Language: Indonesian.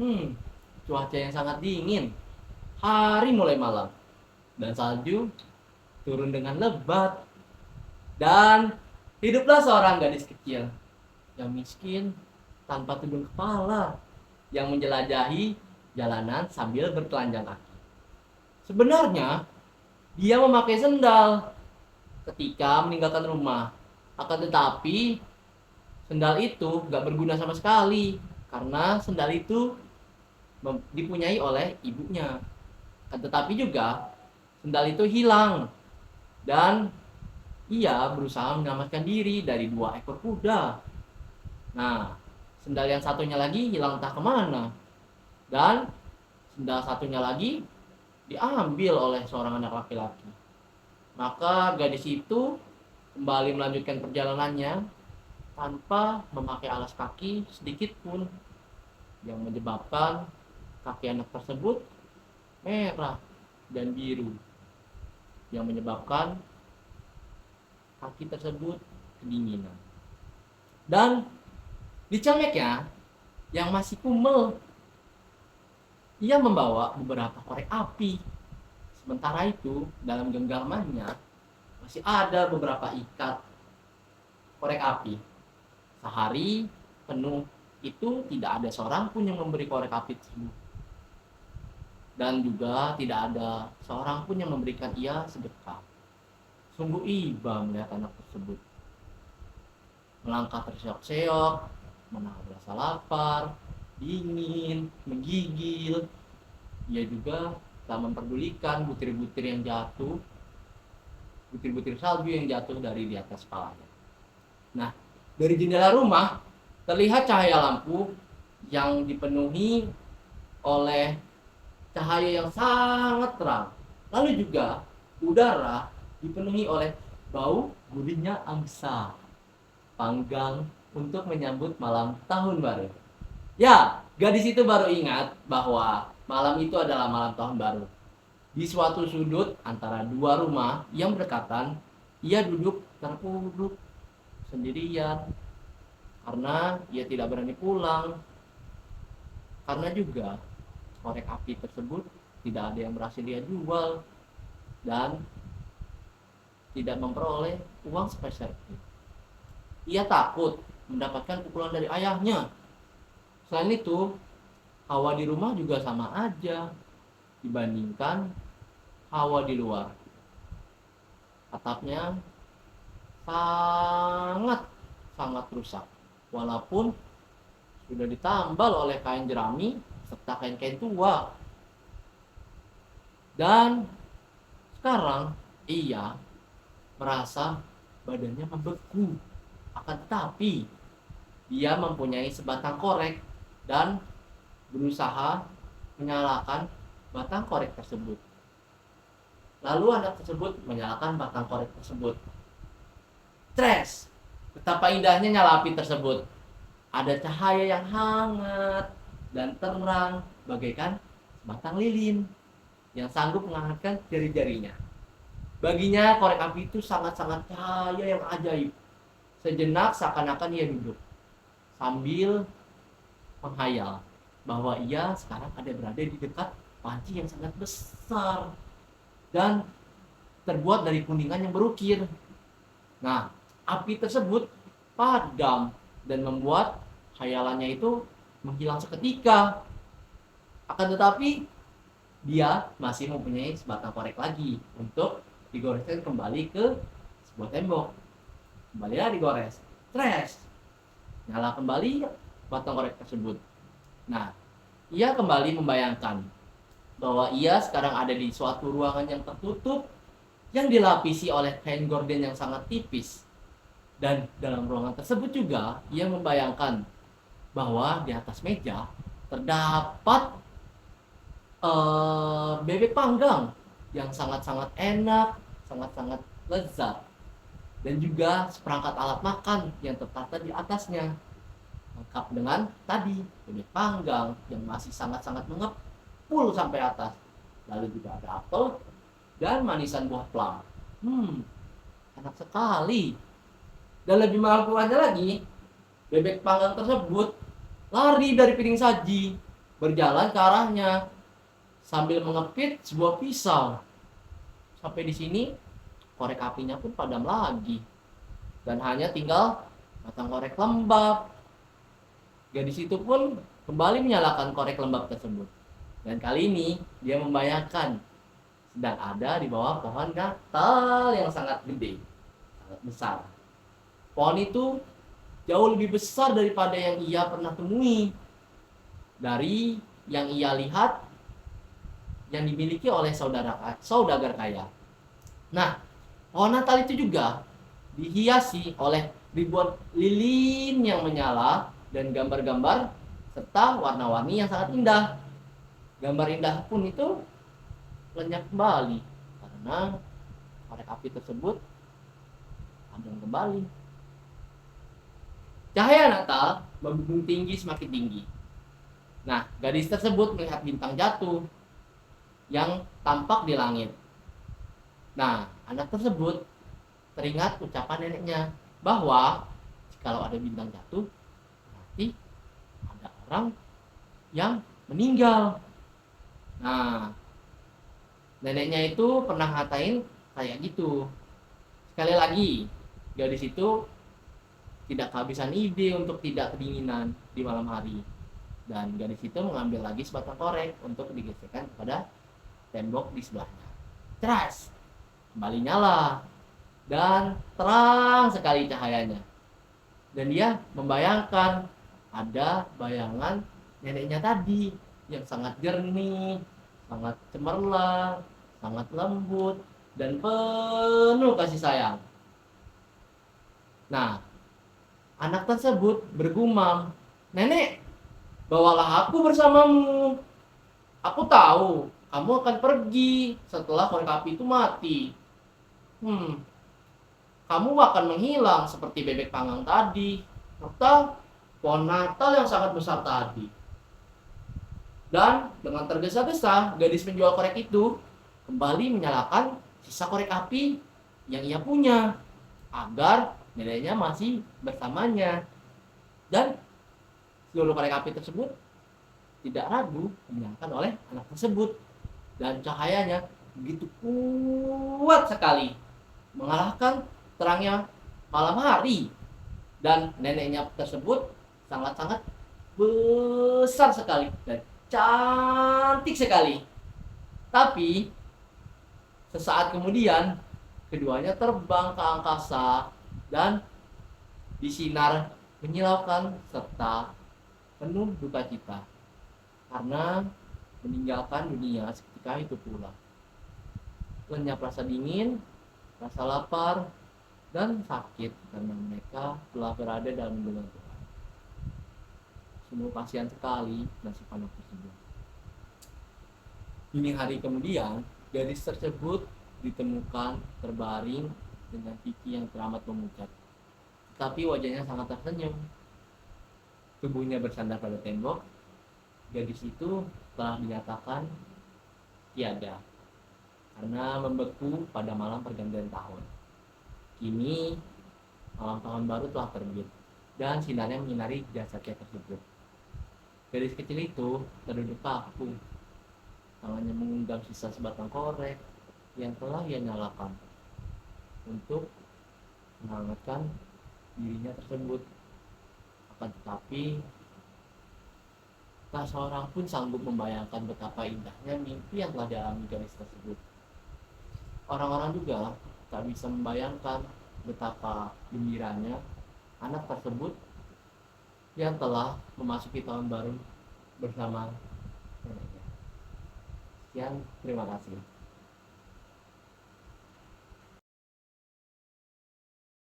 Hmm, cuaca yang sangat dingin. Hari mulai malam dan salju turun dengan lebat. Dan hiduplah seorang gadis kecil yang miskin tanpa tudung kepala yang menjelajahi jalanan sambil bertelanjang kaki. Sebenarnya dia memakai sendal ketika meninggalkan rumah. Akan tetapi sendal itu gak berguna sama sekali karena sendal itu dipunyai oleh ibunya. Akan tetapi juga sendal itu hilang dan ia berusaha menyelamatkan diri dari 2 ekor kuda. Nah, sendal yang satunya lagi hilang entah kemana. Dan sendal satunya lagi diambil oleh seorang anak laki-laki. Maka gadis itu kembali melanjutkan perjalanannya tanpa memakai alas kaki sedikit pun, yang menyebabkan kaki anak tersebut merah dan biru, yang menyebabkan kaki tersebut kedinginan. Dan di cengeknya yang masih kumel, ia membawa beberapa korek api. Sementara itu dalam genggamannya masih ada beberapa ikat korek api. Sehari penuh itu tidak ada seorang pun yang memberi korek api tersebut. Dan juga tidak ada seorang pun yang memberikan ia sedekah. Sungguh iba melihat anak tersebut. Melangkah terseok-seok, menahan rasa lapar, dingin, menggigil. Ia juga tak memperdulikan butir-butir yang jatuh, butir-butir salju yang jatuh dari di atas kepalanya. Nah, dari jendela rumah terlihat cahaya lampu yang dipenuhi oleh cahaya yang sangat terang. Lalu juga udara dipenuhi oleh bau gulingnya angsa panggang untuk menyambut malam tahun baru. Ya, gadis itu baru ingat bahwa malam itu adalah malam tahun baru. Di suatu sudut antara 2 rumah yang berdekatan, ia duduk terpuruk sendirian karena ia tidak berani pulang. Karena juga korek api tersebut tidak ada yang berhasil dia jual dan tidak memperoleh uang sepeser pun. Ia takut mendapatkan pukulan dari ayahnya. Selain itu, hawa di rumah juga sama aja dibandingkan hawa di luar. Atapnya sangat sangat rusak. Walaupun sudah ditambal oleh kain jerami serta kain-kain tua. Dan sekarang ia merasa badannya membeku. Akan tetapi dia mempunyai sebatang korek dan berusaha menyalakan batang korek tersebut. Lalu anak tersebut menyalakan batang korek tersebut. Tres! Betapa indahnya nyala api tersebut. Ada cahaya yang hangat dan terang bagaikan batang lilin yang sanggup menghangatkan jari-jarinya. Baginya korek api itu sangat-sangat cahaya yang ajaib. Sejenak seakan-akan ia duduk sambil menghayal bahwa ia sekarang berada di dekat panci yang sangat besar dan terbuat dari kuningan yang berukir. Nah, api tersebut padam dan membuat khayalannya itu menghilang seketika. Akan tetapi dia masih mempunyai sebatang korek lagi untuk digoreskan kembali ke sebuah tembok. Kembalilah digores. Tres. Nyala kembali batang korek tersebut. Nah, ia kembali membayangkan bahwa ia sekarang ada di suatu ruangan yang tertutup yang dilapisi oleh kain gorden yang sangat tipis. Dan dalam ruangan tersebut juga ia membayangkan bahwa di atas meja terdapat bebek panggang yang sangat-sangat enak, sangat-sangat lezat. Dan juga seperangkat alat makan yang tertata di atasnya. Lengkap dengan tadi bebek panggang yang masih sangat-sangat mengepul sampai atas. Lalu juga ada apel dan manisan buah plum. Enak sekali. Dan lebih mengakukannya lagi, bebek panggang tersebut lari dari piring saji berjalan ke arahnya sambil mengepit sebuah pisau. Sampai di sini korek apinya pun padam lagi dan hanya tinggal batang korek lembab. Gadis itu pun kembali menyalakan korek lembab tersebut. Dan kali ini dia membayangkan sedang ada di bawah pohon Natal yang sangat gede, sangat besar. Pohon itu jauh lebih besar daripada yang ia pernah temui. Dari yang ia lihat yang dimiliki oleh saudagar kaya. Nah, pohon Natal itu juga dihiasi oleh ribuan lilin yang menyala dan gambar-gambar serta warna-warni yang sangat indah. Gambar indah pun itu lenyap kembali karena korek api tersebut padam kembali. Cahaya Natal membumbung tinggi semakin tinggi. Nah, gadis tersebut melihat bintang jatuh yang tampak di langit. Nah, anak tersebut teringat ucapan neneknya bahwa kalau ada bintang jatuh berarti ada orang yang meninggal. Nah, neneknya itu pernah ngatain kayak gitu. Sekali lagi, gadis itu tidak kehabisan ide untuk tidak kedinginan di malam hari. Dan gadis itu mengambil lagi sebatang korek untuk digeserkan kepada tembok di sebelahnya. Ceras, kembali nyala dan terang sekali cahayanya. Dan dia membayangkan ada bayangan neneknya tadi yang sangat jernih, sangat cemerlang, sangat lembut, dan penuh kasih sayang. Nah, anak tersebut bergumam, "Nenek, bawalah aku bersamamu. Aku tahu kamu akan pergi setelah korek api itu mati. Kamu akan menghilang seperti bebek panggang tadi, serta pohon Natal yang sangat besar tadi." Dan dengan tergesa-gesa, gadis penjual korek itu kembali menyalakan sisa korek api yang ia punya agar neneknya masih bersamanya. Dan seluruh korek api tersebut tidak ragu dinyalakan oleh anak tersebut. Dan cahayanya begitu kuat sekali, mengalahkan terangnya malam hari. Dan neneknya tersebut sangat-sangat besar sekali dan cantik sekali. Tapi sesaat kemudian keduanya terbang ke angkasa dan disinar menyilaukan serta penuh duka cita karena meninggalkan dunia seketika itu pula. Lenyap rasa dingin, rasa lapar, dan sakit karena mereka telah berada dalam lindungan Tuhan. Sungguh kasihan sekali nasib anak tersebut. Dini hari kemudian, gadis tersebut ditemukan terbaring dengan pipi yang teramat memucat. Tetapi wajahnya sangat tersenyum. Tubuhnya bersandar pada tembok. Gadis itu telah dinyatakan tiada karena membeku pada malam pergantian tahun. Kini malam tahun baru telah terbit dan sinarnya menyinari jasadnya tersebut. Gadis kecil itu terduduk kaku, tangannya menggenggam sisa sebatang korek yang telah ia nyalakan untuk menghangatkan dirinya tersebut. Akan tetapi tak seorang pun sanggup membayangkan betapa indahnya mimpi yang telah dialami gadis tersebut. Orang-orang juga tak bisa membayangkan betapa gembiranya anak tersebut yang telah memasuki tahun baru bersama neneknya. Sekian, terima kasih.